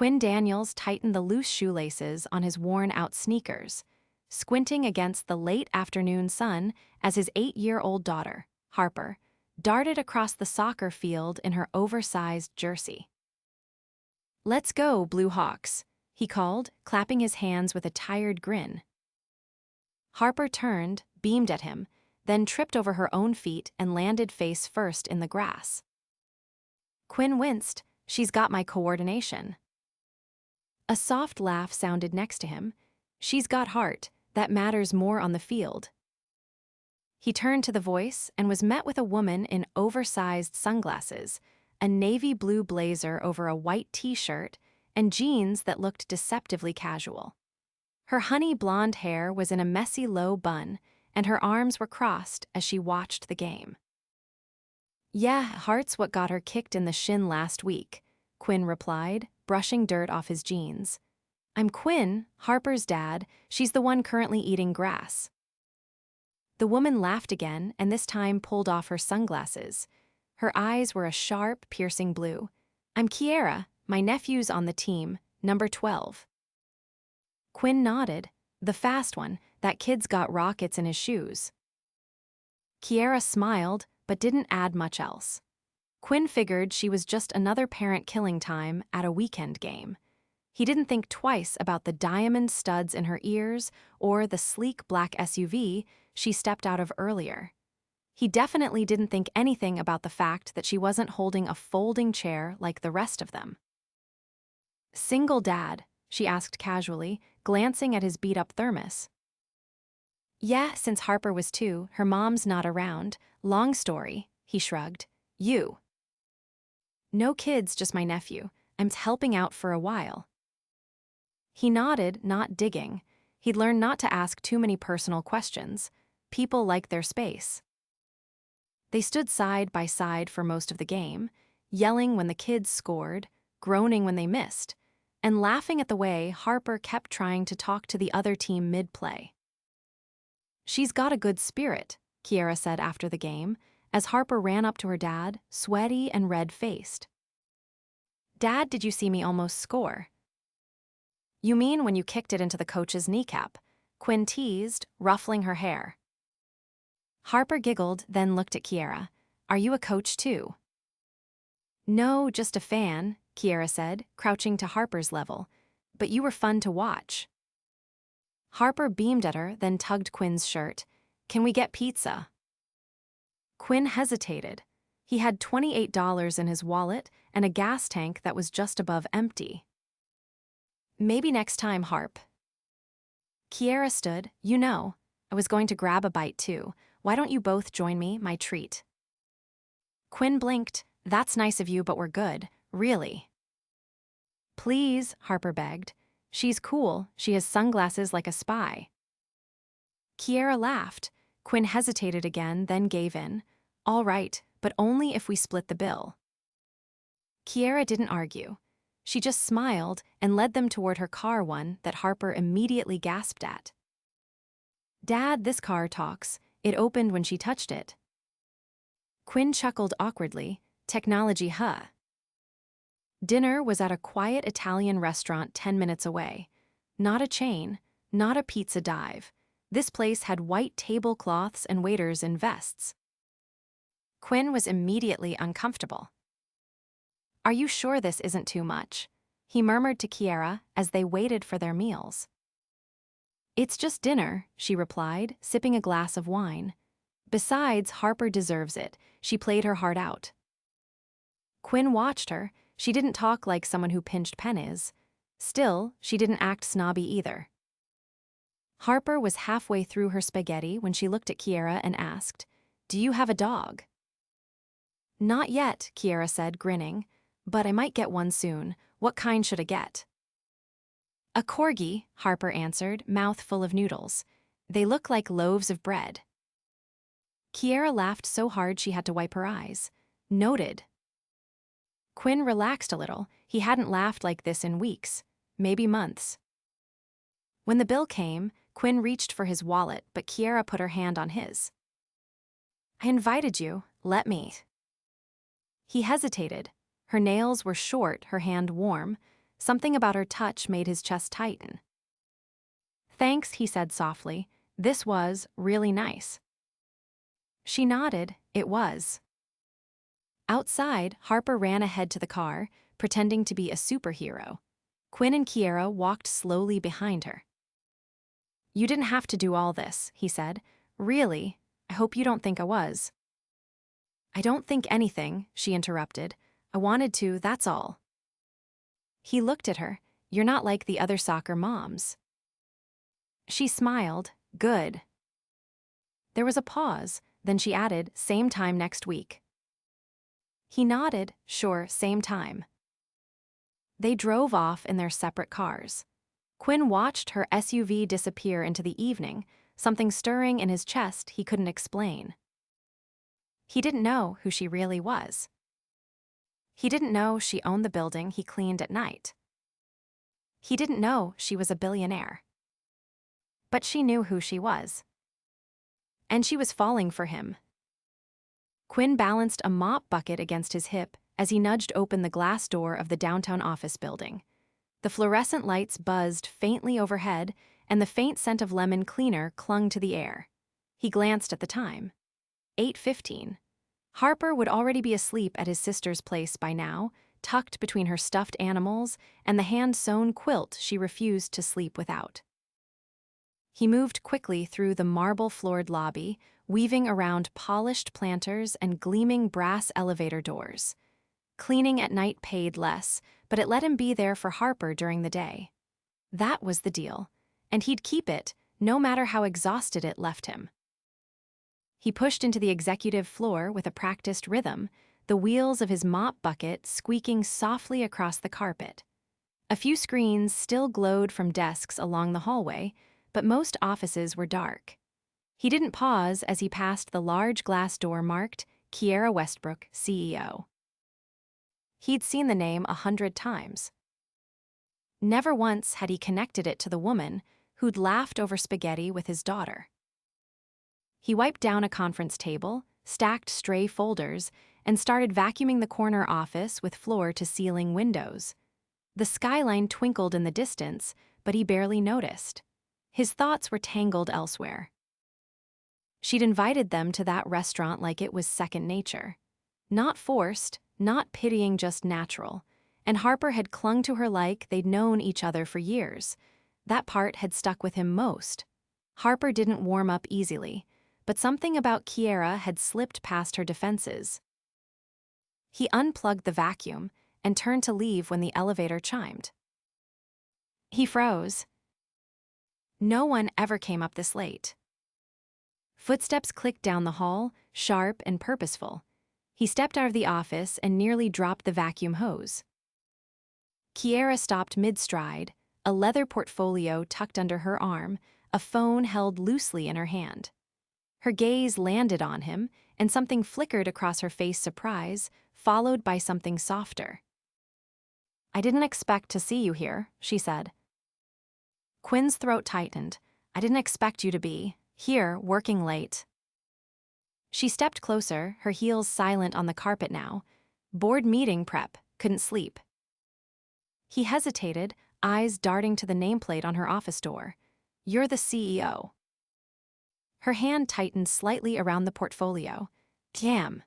Quinn Daniels tightened the loose shoelaces on his worn-out sneakers, squinting against the late afternoon sun as his 8-year-old daughter, Harper, darted across the soccer field in her oversized jersey. "Let's go, Blue Hawks," he called, clapping his hands with a tired grin. Harper turned, beamed at him, then tripped over her own feet and landed face first in the grass. Quinn winced. "She's got my coordination." A soft laugh sounded next to him. "She's got heart, that matters more on the field." He turned to the voice and was met with a woman in oversized sunglasses, a navy blue blazer over a white t-shirt, and jeans that looked deceptively casual. Her honey blonde hair was in a messy low bun, and her arms were crossed as she watched the game. "Yeah, heart's what got her kicked in the shin last week," Quinn replied, brushing dirt off his jeans. "I'm Quinn, Harper's dad. She's the one currently eating grass." The woman laughed again and this time pulled off her sunglasses. Her eyes were a sharp, piercing blue. "I'm Kiera. My nephew's on the team, number 12. Quinn nodded. "The fast one, that kid's got rockets in his shoes." Kiera smiled, but didn't add much else. Quinn figured she was just another parent killing time at a weekend game. He didn't think twice about the diamond studs in her ears or the sleek black SUV she stepped out of earlier. He definitely didn't think anything about the fact that she wasn't holding a folding chair like the rest of them. "Single dad?" she asked casually, glancing at his beat-up thermos. "Yeah, since Harper was 2, her mom's not around. Long story," he shrugged. "You?" "No kids, just my nephew. I'm helping out for a while." He nodded, not digging. He'd learned not to ask too many personal questions. People like their space. They stood side by side for most of the game, yelling when the kids scored, groaning when they missed, and laughing at the way Harper kept trying to talk to the other team mid-play. "She's got a good spirit," Kiera said after the game, as Harper ran up to her dad, sweaty and red-faced. "Dad, did you see me almost score?" "You mean when you kicked it into the coach's kneecap?" Quinn teased, ruffling her hair. Harper giggled, then looked at Kiera. "Are you a coach too?" "No, just a fan," Kiera said, crouching to Harper's level. "But you were fun to watch." Harper beamed at her, then tugged Quinn's shirt. "Can we get pizza?" Quinn hesitated. He had $28 in his wallet and a gas tank that was just above empty. "Maybe next time, Harp." Kiera stood. "You know, I was going to grab a bite too. Why don't you both join me, my treat?" Quinn blinked. "That's nice of you, but we're good, really." "Please," Harper begged. "She's cool. She has sunglasses like a spy." Kiera laughed. Quinn hesitated again, then gave in. "All right, but only if we split the bill." Kiera didn't argue. She just smiled and led them toward her car, one that Harper immediately gasped at. "Dad, this car talks. It opened when she touched it." Quinn chuckled awkwardly. "Technology, huh?" Dinner was at a quiet Italian restaurant 10 minutes away. Not a chain, not a pizza dive. This place had white tablecloths and waiters in vests. Quinn was immediately uncomfortable. "Are you sure this isn't too much?" he murmured to Kiera as they waited for their meals. "It's just dinner," she replied, sipping a glass of wine. "Besides, Harper deserves it. She played her heart out." Quinn watched her. She didn't talk like someone who pinched pennies. Still, she didn't act snobby either. Harper was halfway through her spaghetti when she looked at Kiera and asked, "Do you have a dog?" "Not yet," Kiera said, grinning. "But I might get one soon. What kind should I get?" "A corgi," Harper answered, mouth full of noodles. "They look like loaves of bread." Kiera laughed so hard she had to wipe her eyes. "Noted." Quinn relaxed a little. He hadn't laughed like this in weeks, maybe months. When the bill came, Quinn reached for his wallet, but Kiera put her hand on his. "I invited you. Let me." He hesitated. Her nails were short, her hand warm. Something about her touch made his chest tighten. "Thanks," he said softly. "This was really nice." She nodded. It was. Outside, Harper ran ahead to the car, pretending to be a superhero. Quinn and Kiera walked slowly behind her. "You didn't have to do all this," he said. "Really, I hope you don't think I was." "I don't think anything," she interrupted. "I wanted to, that's all." He looked at her. "You're not like the other soccer moms." She smiled. "Good." There was a pause, then she added, "Same time next week." He nodded. "Sure, same time." They drove off in their separate cars. Quinn watched her SUV disappear into the evening, something stirring in his chest he couldn't explain. He didn't know who she really was. He didn't know she owned the building he cleaned at night. He didn't know she was a billionaire. But she knew who she was. And she was falling for him. Quinn balanced a mop bucket against his hip as he nudged open the glass door of the downtown office building. The fluorescent lights buzzed faintly overhead, and the faint scent of lemon cleaner clung to the air. He glanced at the time. 8:15. Harper would already be asleep at his sister's place by now, tucked between her stuffed animals and the hand-sewn quilt she refused to sleep without. He moved quickly through the marble-floored lobby, weaving around polished planters and gleaming brass elevator doors. Cleaning at night paid less, but it let him be there for Harper during the day. That was the deal, and he'd keep it, no matter how exhausted it left him. He pushed into the executive floor with a practiced rhythm, the wheels of his mop bucket squeaking softly across the carpet. A few screens still glowed from desks along the hallway, but most offices were dark. He didn't pause as he passed the large glass door marked Kiera Westbrook, CEO. He'd seen the name 100 times. Never once had he connected it to the woman who'd laughed over spaghetti with his daughter. He wiped down a conference table, stacked stray folders, and started vacuuming the corner office with floor-to-ceiling windows. The skyline twinkled in the distance, but he barely noticed. His thoughts were tangled elsewhere. She'd invited them to that restaurant like it was second nature. Not forced, not pitying, just natural. And Harper had clung to her like they'd known each other for years. That part had stuck with him most. Harper didn't warm up easily, but something about Kiera had slipped past her defenses. He unplugged the vacuum and turned to leave when the elevator chimed. He froze. No one ever came up this late. Footsteps clicked down the hall, sharp and purposeful. He stepped out of the office and nearly dropped the vacuum hose. Kiera stopped mid-stride, a leather portfolio tucked under her arm, a phone held loosely in her hand. Her gaze landed on him, and something flickered across her face, surprise, followed by something softer. "I didn't expect to see you here," she said. Quinn's throat tightened. "I didn't expect you to be here, working late." She stepped closer, her heels silent on the carpet now. "Board meeting prep, couldn't sleep." He hesitated, eyes darting to the nameplate on her office door. "You're the CEO." Her hand tightened slightly around the portfolio. Damn.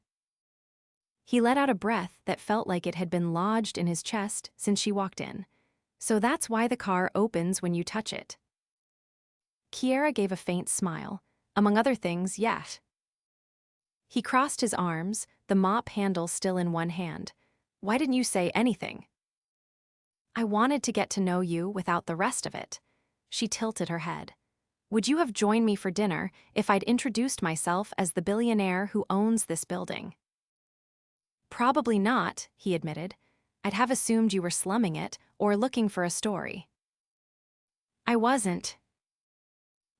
He let out a breath that felt like it had been lodged in his chest since she walked in. "So that's why the car opens when you touch it." Kiera gave a faint smile. "Among other things, yes." He crossed his arms, the mop handle still in one hand. "Why didn't you say anything?" "I wanted to get to know you without the rest of it." She tilted her head. "Would you have joined me for dinner if I'd introduced myself as the billionaire who owns this building?" "Probably not," he admitted. "I'd have assumed you were slumming it or looking for a story." "I wasn't."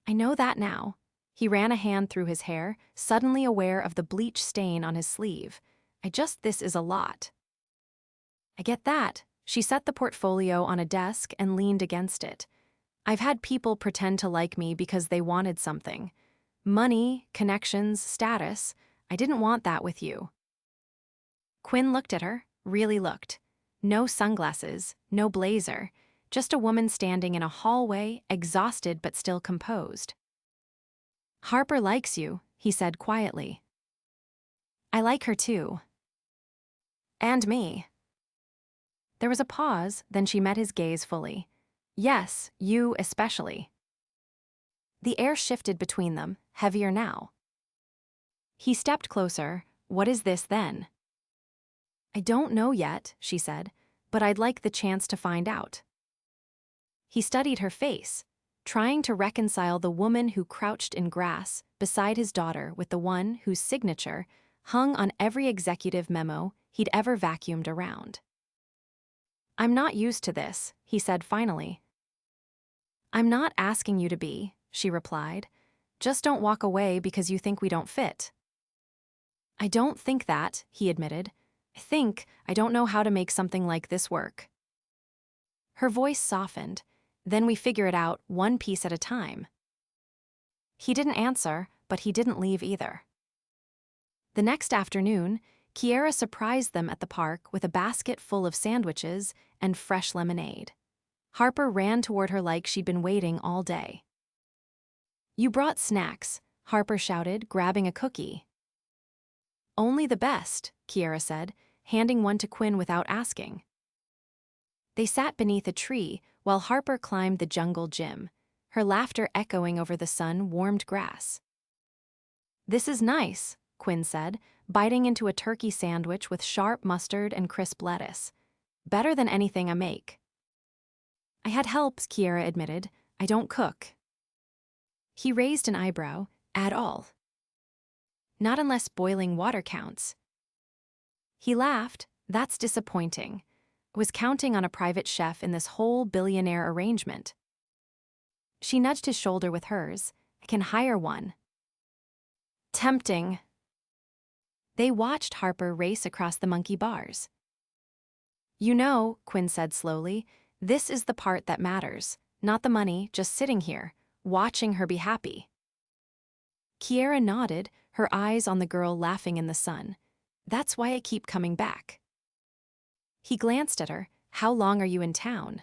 "I know that now." He ran a hand through his hair, suddenly aware of the bleach stain on his sleeve. This is a lot." "I get that." She set the portfolio on a desk and leaned against it. "I've had people pretend to like me because they wanted something. Money, connections, status. I didn't want that with you." Quinn looked at her, really looked. No sunglasses, no blazer, just a woman standing in a hallway, exhausted but still composed. "Harper likes you," he said quietly. "I like her too. And me." There was a pause, then she met his gaze fully. "Yes, you especially." The air shifted between them, heavier now. He stepped closer. "What is this then?" "I don't know yet," she said, "but I'd like the chance to find out." He studied her face, trying to reconcile the woman who crouched in grass beside his daughter with the one whose signature hung on every executive memo he'd ever vacuumed around. "I'm not used to this," he said finally. "I'm not asking you to be," she replied. "Just don't walk away because you think we don't fit." "I don't think that," he admitted. I don't know how to make something like this work." Her voice softened. "Then we figure it out, one piece at a time." He didn't answer, but he didn't leave either. The next afternoon, Kiera surprised them at the park with a basket full of sandwiches and fresh lemonade. Harper ran toward her like she'd been waiting all day. "You brought snacks," Harper shouted, grabbing a cookie. "Only the best," Kiera said, handing one to Quinn without asking. They sat beneath a tree while Harper climbed the jungle gym, her laughter echoing over the sun-warmed grass. "This is nice," Quinn said, biting into a turkey sandwich with sharp mustard and crisp lettuce. "Better than anything I make." "I had help," Kiera admitted. "I don't cook." He raised an eyebrow. "At all?" "Not unless boiling water counts." He laughed. "That's disappointing. I was counting on a private chef in this whole billionaire arrangement." She nudged his shoulder with hers. "I can hire one." "Tempting." They watched Harper race across the monkey bars. "You know," Quinn said slowly, "this is the part that matters. Not the money, just sitting here, watching her be happy." Kiera nodded, her eyes on the girl laughing in the sun. "That's why I keep coming back." He glanced at her. "How long are you in town?"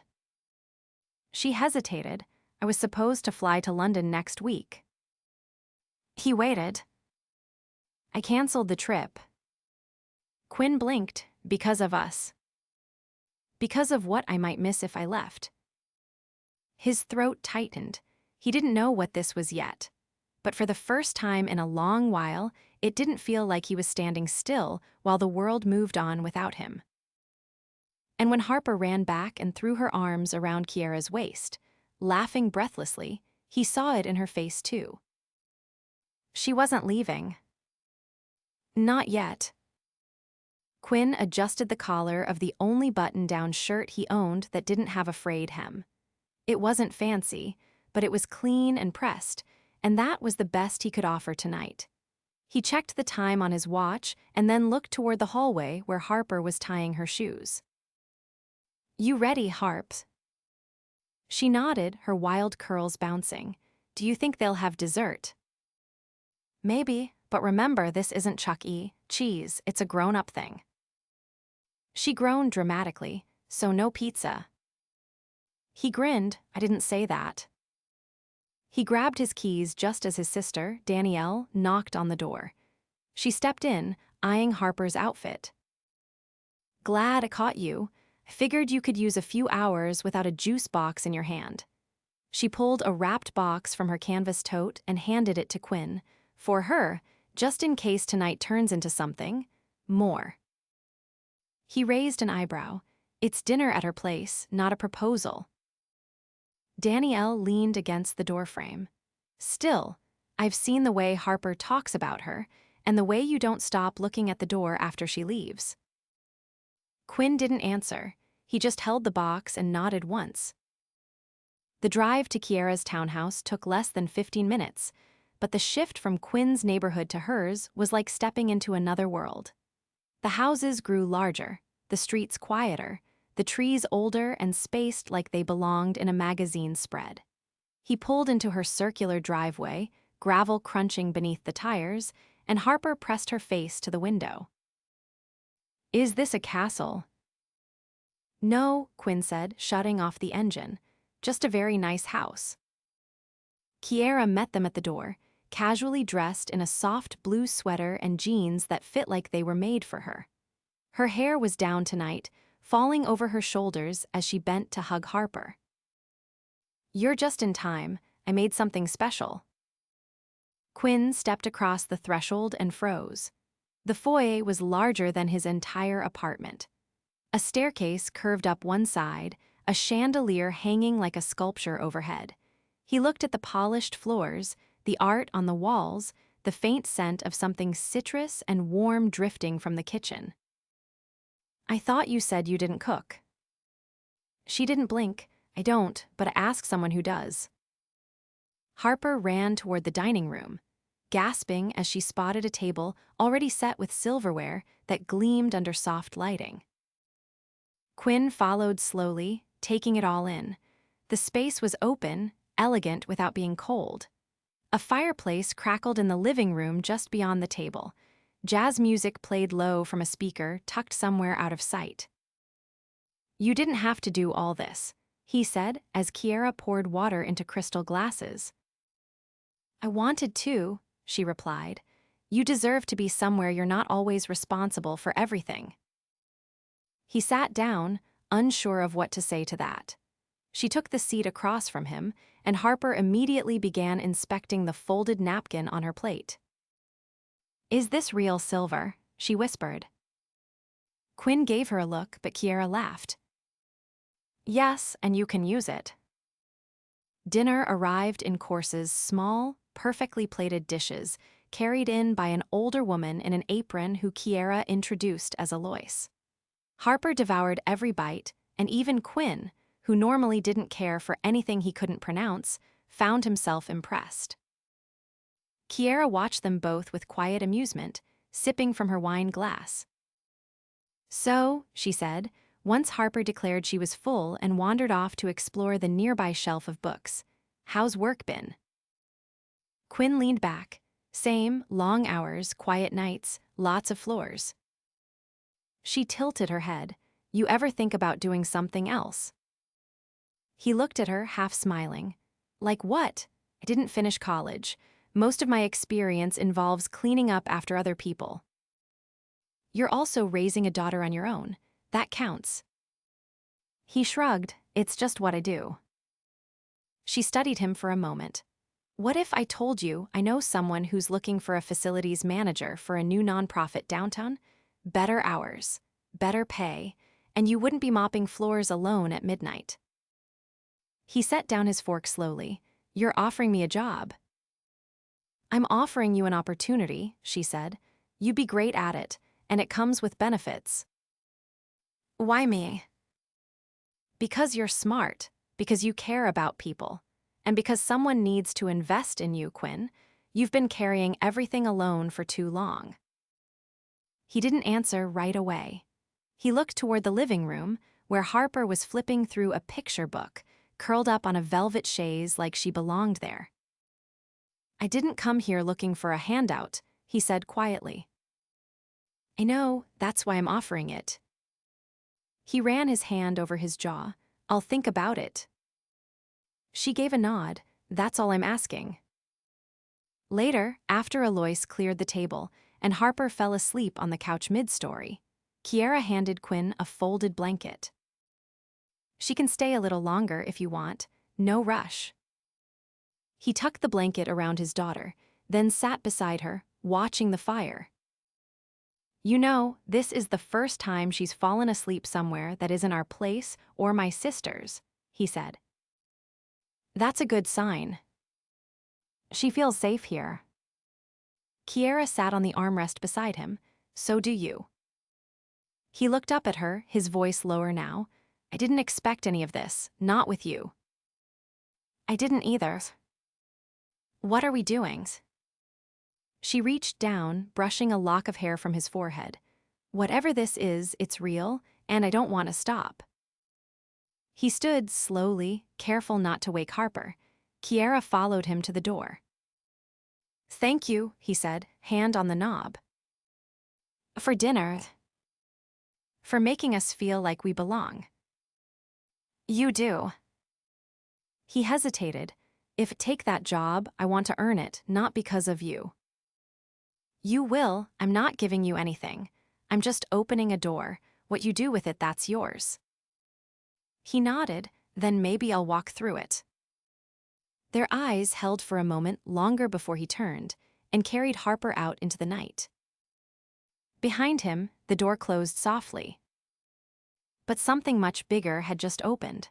She hesitated. "I was supposed to fly to London next week." He waited. "I canceled the trip." Quinn blinked. "Because of us." "Because of what I might miss if I left." His throat tightened. He didn't know what this was yet. But for the first time in a long while, it didn't feel like he was standing still while the world moved on without him. And when Harper ran back and threw her arms around Kiera's waist, laughing breathlessly, he saw it in her face too. She wasn't leaving. Not yet. Quinn adjusted the collar of the only button-down shirt he owned that didn't have a frayed hem. It wasn't fancy, but it was clean and pressed, and that was the best he could offer tonight. He checked the time on his watch and then looked toward the hallway where Harper was tying her shoes. "You ready, Harps?" She nodded, her wild curls bouncing. "Do you think they'll have dessert?" "Maybe, but remember this isn't Chuck E. Cheese, it's a grown-up thing." She groaned dramatically. "So no pizza." He grinned. "I didn't say that." He grabbed his keys just as his sister, Danielle, knocked on the door. She stepped in, eyeing Harper's outfit. "Glad I caught you. I figured you could use a few hours without a juice box in your hand." She pulled a wrapped box from her canvas tote and handed it to Quinn. "For her, just in case tonight turns into something more." He raised an eyebrow. "It's dinner at her place, not a proposal." Danielle leaned against the doorframe. "Still, I've seen the way Harper talks about her, and the way you don't stop looking at the door after she leaves." Quinn didn't answer. He just held the box and nodded once. The drive to Kiera's townhouse took less than 15 minutes, but the shift from Quinn's neighborhood to hers was like stepping into another world. The houses grew larger, the streets quieter, the trees older and spaced like they belonged in a magazine spread. He pulled into her circular driveway, gravel crunching beneath the tires, and Harper pressed her face to the window. "Is this a castle?" No, Quinn said, shutting off the engine. Just a very nice house. Kiera met them at the door, casually dressed in a soft blue sweater and jeans that fit like they were made for her. Her hair was down tonight, falling over her shoulders as she bent to hug Harper. "You're just in time. I made something special." Quinn stepped across the threshold and froze. The foyer was larger than his entire apartment. A staircase curved up one side, a chandelier hanging like a sculpture overhead. He looked at the polished floors, the art on the walls, the faint scent of something citrus and warm drifting from the kitchen. "I thought you said you didn't cook." She didn't blink. "I don't, but ask someone who does." Harper ran toward the dining room, gasping as she spotted a table already set with silverware that gleamed under soft lighting. Quinn followed slowly, taking it all in. The space was open, elegant without being cold. A fireplace crackled in the living room just beyond the table. Jazz music played low from a speaker tucked somewhere out of sight. "You didn't have to do all this," he said as Kiera poured water into crystal glasses. "I wanted to," she replied. "You deserve to be somewhere you're not always responsible for everything." He sat down, unsure of what to say to that. She took the seat across from him, and Harper immediately began inspecting the folded napkin on her plate. "Is this real silver?" she whispered. Quinn gave her a look, but Kiera laughed. "Yes, and you can use it." Dinner arrived in courses, small, perfectly plated dishes, carried in by an older woman in an apron who Kiera introduced as Alois. Harper devoured every bite, and even Quinn, who normally didn't care for anything he couldn't pronounce, found himself impressed. Kiera watched them both with quiet amusement, sipping from her wine glass. "So," she said, once Harper declared she was full and wandered off to explore the nearby shelf of books, "how's work been?" Quinn leaned back. Same, long hours, quiet nights, lots of floors. She tilted her head. "You ever think about doing something else?" He looked at her, half smiling. "Like what? I didn't finish college. Most of my experience involves cleaning up after other people." "You're also raising a daughter on your own. That counts." He shrugged. "It's just what I do." She studied him for a moment. "What if I told you I know someone who's looking for a facilities manager for a new nonprofit downtown? Better hours, better pay, and you wouldn't be mopping floors alone at midnight." He set down his fork slowly. "You're offering me a job." "I'm offering you an opportunity," she said. "You'd be great at it, and it comes with benefits." "Why me?" "Because you're smart, because you care about people, and because someone needs to invest in you, Quinn. You've been carrying everything alone for too long." He didn't answer right away. He looked toward the living room, where Harper was flipping through a picture book, curled up on a velvet chaise like she belonged there. "I didn't come here looking for a handout," he said quietly. "I know, that's why I'm offering it." He ran his hand over his jaw. "I'll think about it." She gave a nod. "That's all I'm asking." Later, after Alois cleared the table, and Harper fell asleep on the couch mid-story, Kiera handed Quinn a folded blanket. "She can stay a little longer if you want. No rush." He tucked the blanket around his daughter, then sat beside her, watching the fire. "You know, this is the first time she's fallen asleep somewhere that isn't our place or my sister's," he said. "That's a good sign. She feels safe here." Kiera sat on the armrest beside him. "So do you." He looked up at her, his voice lower now. "I didn't expect any of this, not with you." "I didn't either." "What are we doing?" She reached down, brushing a lock of hair from his forehead. "Whatever this is, it's real, and I don't want to stop." He stood slowly, careful not to wake Harper. Kiera followed him to the door. "Thank you," he said, hand on the knob. "For dinner." "For making us feel like we belong." You do. He hesitated. If I take that job, I want to earn it, not because of you. You will, I'm not giving you anything. I'm just opening a door. What you do with it, that's yours. He nodded, then maybe I'll walk through it. Their eyes held for a moment longer before he turned and carried Harper out into the night. Behind him, the door closed softly. But something much bigger had just opened.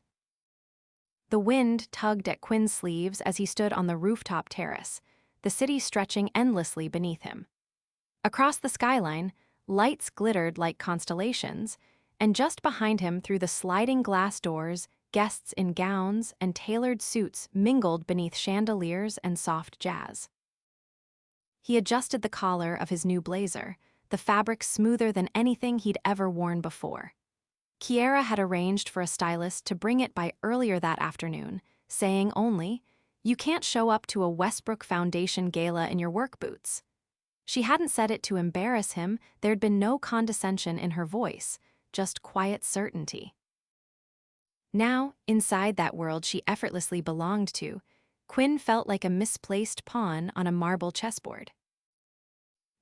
The wind tugged at Quinn's sleeves as he stood on the rooftop terrace, the city stretching endlessly beneath him. Across the skyline, lights glittered like constellations, and just behind him through the sliding glass doors, guests in gowns and tailored suits mingled beneath chandeliers and soft jazz. He adjusted the collar of his new blazer, the fabric smoother than anything he'd ever worn before. Kiera had arranged for a stylist to bring it by earlier that afternoon, saying only, "You can't show up to a Westbrook Foundation gala in your work boots." She hadn't said it to embarrass him, there'd been no condescension in her voice, just quiet certainty. Now, inside that world she effortlessly belonged to, Quinn felt like a misplaced pawn on a marble chessboard.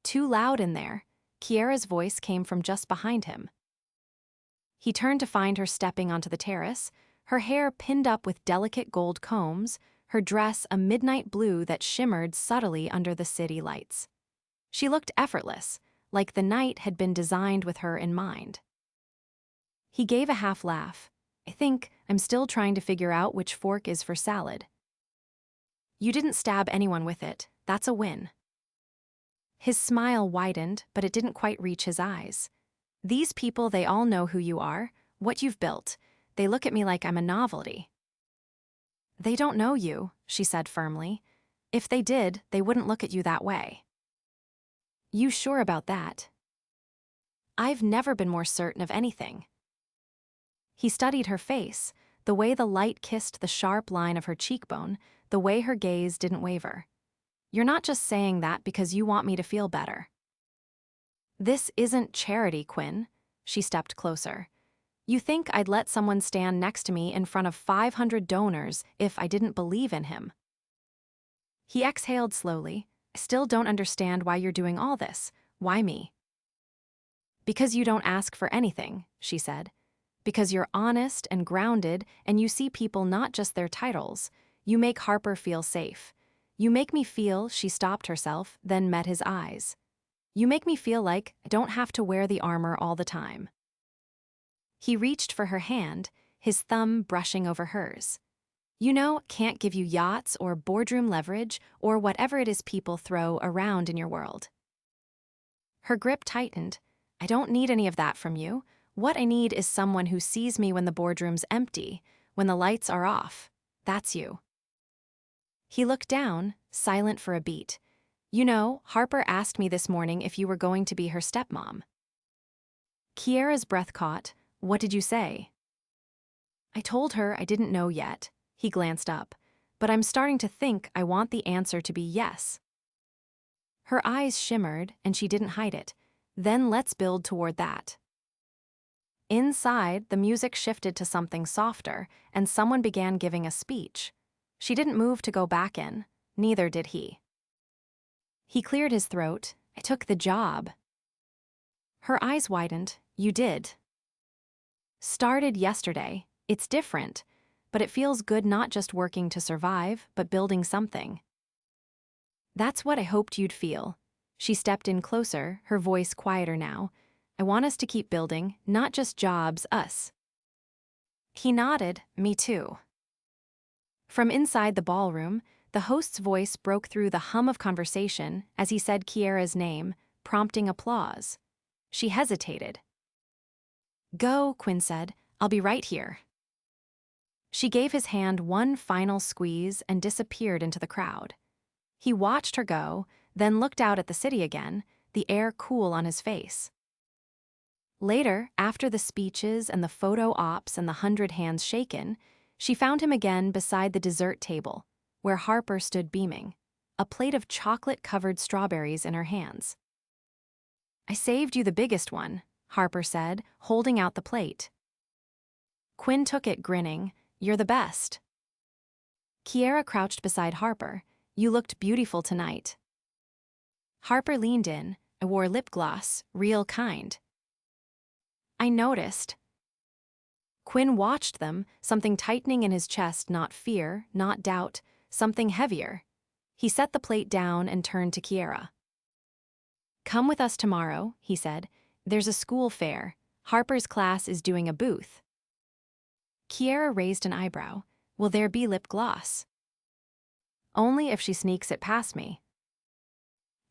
Too loud in there, Kiera's voice came from just behind him. He turned to find her stepping onto the terrace, her hair pinned up with delicate gold combs, her dress a midnight blue that shimmered subtly under the city lights. She looked effortless, like the night had been designed with her in mind. He gave a half laugh. "I think I'm still trying to figure out which fork is for salad." "You didn't stab anyone with it. That's a win." His smile widened, but it didn't quite reach his eyes. "These people, they all know who you are, what you've built. They look at me like I'm a novelty." "They don't know you," she said firmly. "If they did, they wouldn't look at you that way." "You sure about that?" "I've never been more certain of anything." He studied her face, the way the light kissed the sharp line of her cheekbone, the way her gaze didn't waver. "You're not just saying that because you want me to feel better." "This isn't charity, Quinn." She stepped closer. "You think I'd let someone stand next to me in front of 500 donors if I didn't believe in him?" He exhaled slowly. "I still don't understand why you're doing all this. Why me?" "Because you don't ask for anything," she said. "Because you're honest and grounded and you see people not just their titles. You make Harper feel safe. You make me feel," she stopped herself, then met his eyes. "You make me feel like I don't have to wear the armor all the time." He reached for her hand, his thumb brushing over hers. "You know, can't give you yachts or boardroom leverage or whatever it is people throw around in your world." Her grip tightened. "I don't need any of that from you. What I need is someone who sees me when the boardroom's empty, when the lights are off. That's you." He looked down, silent for a beat. "You know, Harper asked me this morning if you were going to be her stepmom." Kiera's breath caught. "What did you say?" "I told her I didn't know yet." He glanced up. "But I'm starting to think I want the answer to be yes." Her eyes shimmered, and she didn't hide it. "Then let's build toward that." Inside, the music shifted to something softer, and someone began giving a speech. She didn't move to go back in. Neither did he. He cleared his throat. "I took the job." Her eyes widened. "You did." "Started yesterday. It's different, but it feels good not just working to survive, but building something." "That's what I hoped you'd feel." She stepped in closer, her voice quieter now. "I want us to keep building, not just jobs, us." He nodded. "Me too." From inside the ballroom, the host's voice broke through the hum of conversation as he said Kiera's name, prompting applause. She hesitated. "Go," Quinn said. "I'll be right here." She gave his hand one final squeeze and disappeared into the crowd. He watched her go, then looked out at the city again, the air cool on his face. Later, after the speeches and the photo ops and the 100 hands shaken, she found him again beside the dessert table, where Harper stood beaming, a plate of chocolate-covered strawberries in her hands. "I saved you the biggest one," Harper said, holding out the plate. Quinn took it, grinning. You're the best. Kiera crouched beside Harper. You looked beautiful tonight. Harper leaned in. I wore lip gloss, real kind. I noticed. Quinn watched them, something tightening in his chest, not fear, not doubt, something heavier. He set the plate down and turned to Kiera. Come with us tomorrow, he said. There's a school fair. Harper's class is doing a booth. Kiera raised an eyebrow. Will there be lip gloss? Only if she sneaks it past me.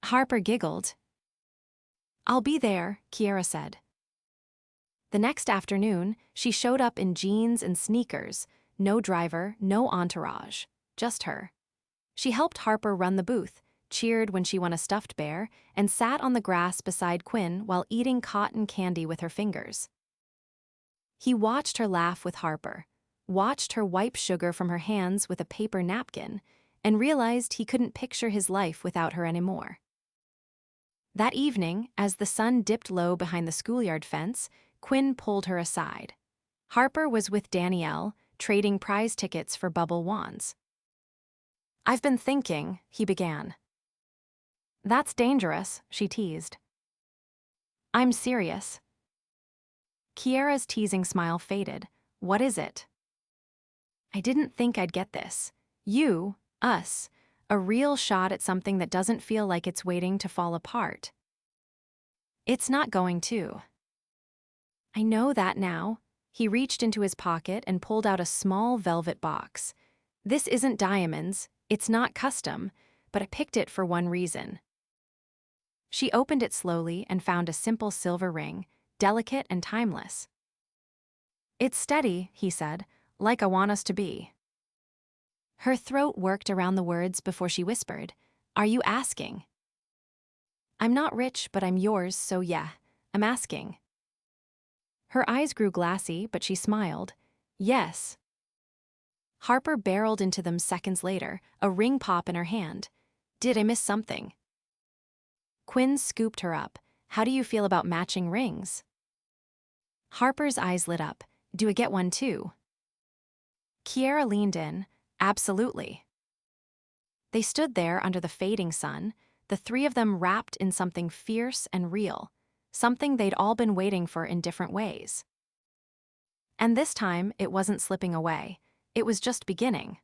Harper giggled. I'll be there, Kiera said. The next afternoon, she showed up in jeans and sneakers, no driver, no entourage, just her. She helped Harper run the booth, cheered when she won a stuffed bear, and sat on the grass beside Quinn while eating cotton candy with her fingers. He watched her laugh with Harper, watched her wipe sugar from her hands with a paper napkin, and realized he couldn't picture his life without her anymore. That evening, as the sun dipped low behind the schoolyard fence, Quinn pulled her aside. Harper was with Danielle, trading prize tickets for bubble wands. I've been thinking, he began. That's dangerous, she teased. I'm serious. Kiera's teasing smile faded. What is it? I didn't think I'd get this. You, us, a real shot at something that doesn't feel like it's waiting to fall apart. It's not going to. I know that now. He reached into his pocket and pulled out a small velvet box. This isn't diamonds, it's not custom, but I picked it for one reason. She opened it slowly and found a simple silver ring, delicate and timeless. It's steady, he said, like I want us to be. Her throat worked around the words before she whispered, Are you asking? I'm not rich, but I'm yours, so yeah, I'm asking. Her eyes grew glassy, but she smiled. Yes. Harper barreled into them seconds later, a ring pop in her hand. Did I miss something? Quinn scooped her up. How do you feel about matching rings? Harper's eyes lit up. Do I get one too? Kiera leaned in. Absolutely. They stood there under the fading sun, the three of them wrapped in something fierce and real, something they'd all been waiting for in different ways. And this time, it wasn't slipping away. It was just beginning.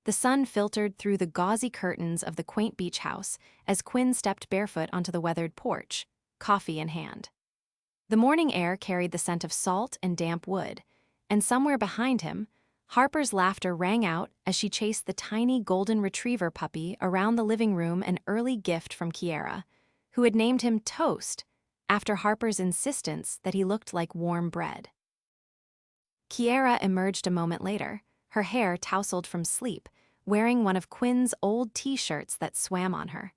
The sun filtered through the gauzy curtains of the quaint beach house as Quinn stepped barefoot onto the weathered porch, coffee in hand. The morning air carried the scent of salt and damp wood, and somewhere behind him, Harper's laughter rang out as she chased the tiny golden retriever puppy around the living room, an early gift from Kiera, who had named him Toast after Harper's insistence that he looked like warm bread. Kiera emerged a moment later, her hair tousled from sleep, wearing one of Quinn's old t-shirts that swam on her.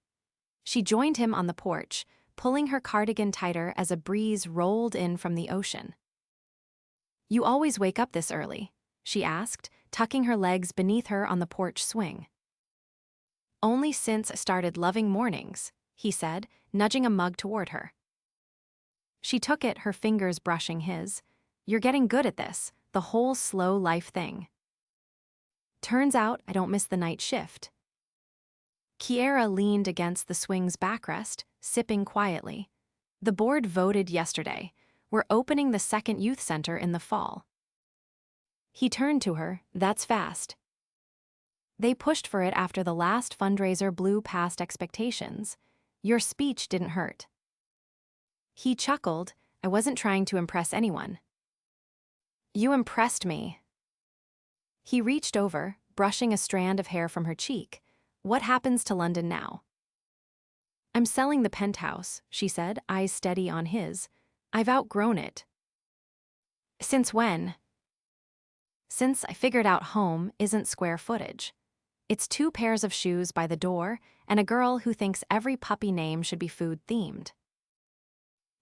She joined him on the porch, pulling her cardigan tighter as a breeze rolled in from the ocean. You always wake up this early? She asked, tucking her legs beneath her on the porch swing. Only since I started loving mornings, he said, nudging a mug toward her. She took it, her fingers brushing his. You're getting good at this, the whole slow life thing. Turns out I don't miss the night shift. Kiera leaned against the swing's backrest, sipping quietly. The board voted yesterday. We're opening the second youth center in the fall. He turned to her. That's fast. They pushed for it after the last fundraiser blew past expectations. Your speech didn't hurt. He chuckled. I wasn't trying to impress anyone. You impressed me. He reached over, brushing a strand of hair from her cheek. What happens to London now? I'm selling the penthouse, she said, eyes steady on his. I've outgrown it. Since when? Since I figured out home isn't square footage. It's 2 pairs of shoes by the door and a girl who thinks every puppy name should be food-themed.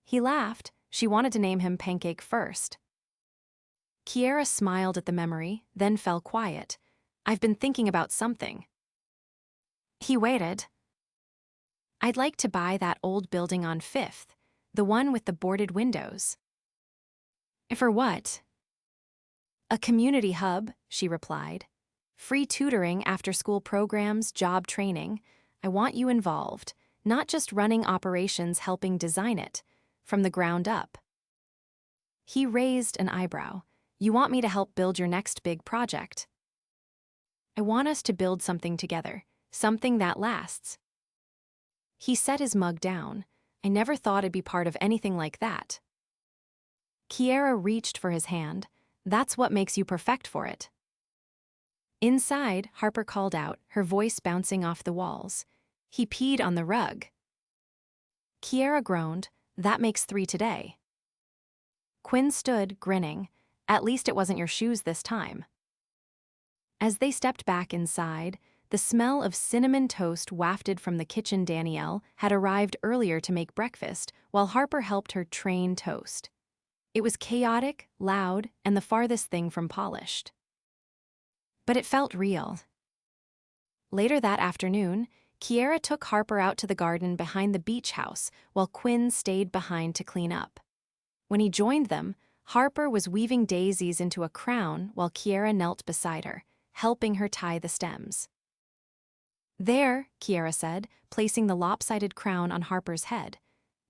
He laughed. She wanted to name him Pancake first. Kiera smiled at the memory, then fell quiet. I've been thinking about something. He waited. I'd like to buy that old building on 5th, the one with the boarded windows. For what? A community hub, she replied. Free tutoring, after-school programs, job training. I want you involved, not just running operations, helping design it, from the ground up. He raised an eyebrow. You want me to help build your next big project? I want us to build something together, something that lasts. He set his mug down. I never thought I'd be part of anything like that. Kiera reached for his hand. That's what makes you perfect for it. Inside, Harper called out, her voice bouncing off the walls. He peed on the rug. Kiera groaned. That makes 3 today. Quinn stood, grinning. At least it wasn't your shoes this time. As they stepped back inside, the smell of cinnamon toast wafted from the kitchen. Danielle had arrived earlier to make breakfast, while Harper helped her train toast. It was chaotic, loud, and the farthest thing from polished. But it felt real. Later that afternoon, Kiera took Harper out to the garden behind the beach house, while Quinn stayed behind to clean up. When he joined them, Harper was weaving daisies into a crown while Kiera knelt beside her, helping her tie the stems. There, Kiera said, placing the lopsided crown on Harper's head.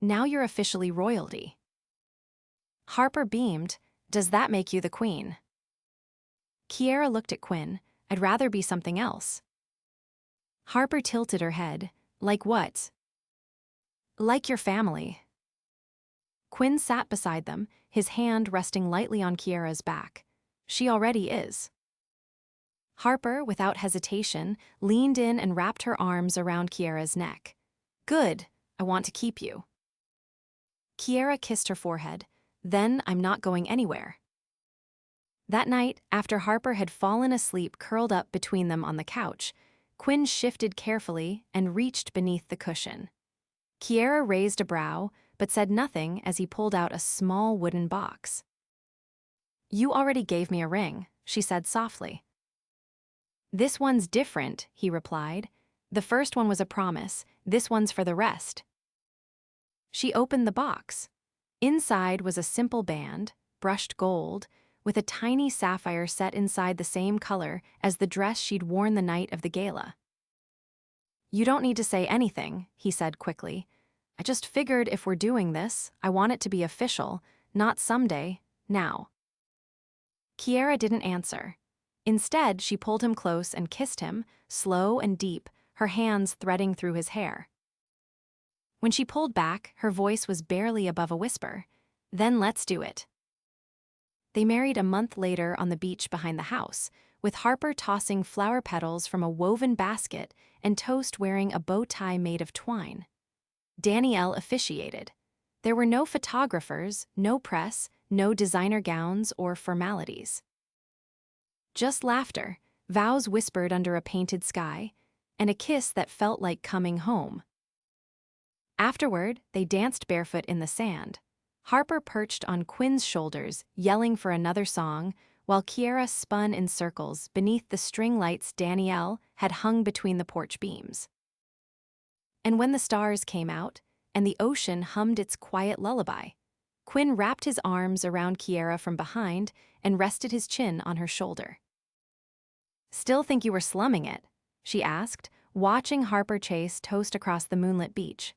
Now you're officially royalty. Harper beamed. Does that make you the queen? Kiera looked at Quinn. I'd rather be something else. Harper tilted her head. Like what? Like your family. Quinn sat beside them, his hand resting lightly on Kiera's back. She already is. Harper, without hesitation, leaned in and wrapped her arms around Kiera's neck. Good, I want to keep you. Kiera kissed her forehead. Then I'm not going anywhere. That night, after Harper had fallen asleep curled up between them on the couch, Quinn shifted carefully and reached beneath the cushion. Kiera raised a brow, but said nothing as he pulled out a small wooden box. You already gave me a ring, she said softly. This one's different, he replied. The first one was a promise, this one's for the rest. She opened the box. Inside was a simple band, brushed gold, with a tiny sapphire set inside the same color as the dress she'd worn the night of the gala. You don't need to say anything, he said quickly. I just figured if we're doing this, I want it to be official, not someday, now. Kiera didn't answer. Instead, she pulled him close and kissed him, slow and deep, her hands threading through his hair. When she pulled back, her voice was barely above a whisper. Then let's do it. They married a month later on the beach behind the house, with Harper tossing flower petals from a woven basket and Toast wearing a bow tie made of twine. Danielle officiated. There were no photographers, no press, no designer gowns or formalities. Just laughter, vows whispered under a painted sky, and a kiss that felt like coming home. Afterward, they danced barefoot in the sand. Harper perched on Quinn's shoulders, yelling for another song, while Kiera spun in circles beneath the string lights Danielle had hung between the porch beams. And when the stars came out, and the ocean hummed its quiet lullaby, Quinn wrapped his arms around Kiera from behind and rested his chin on her shoulder. Still think you were slumming it? She asked, watching Harper chase Toast across the moonlit beach.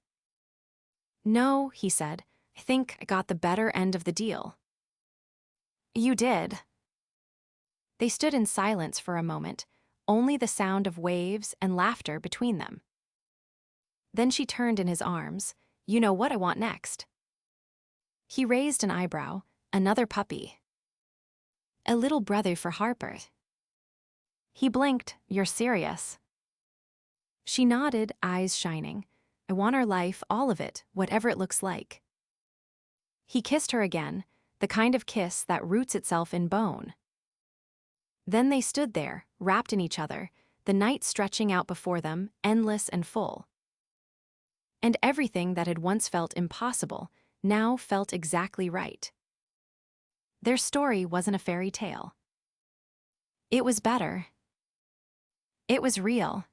No, he said. I think I got the better end of the deal. You did. They stood in silence for a moment, only the sound of waves and laughter between them. Then she turned in his arms. You know what I want next. He raised an eyebrow. Another puppy. A little brother for Harper. He blinked. You're serious. She nodded, eyes shining. I want our life, all of it, whatever it looks like. He kissed her again, the kind of kiss that roots itself in bone. Then they stood there, wrapped in each other, the night stretching out before them, endless and full. And everything that had once felt impossible now felt exactly right. Their story wasn't a fairy tale. It was better. It was real.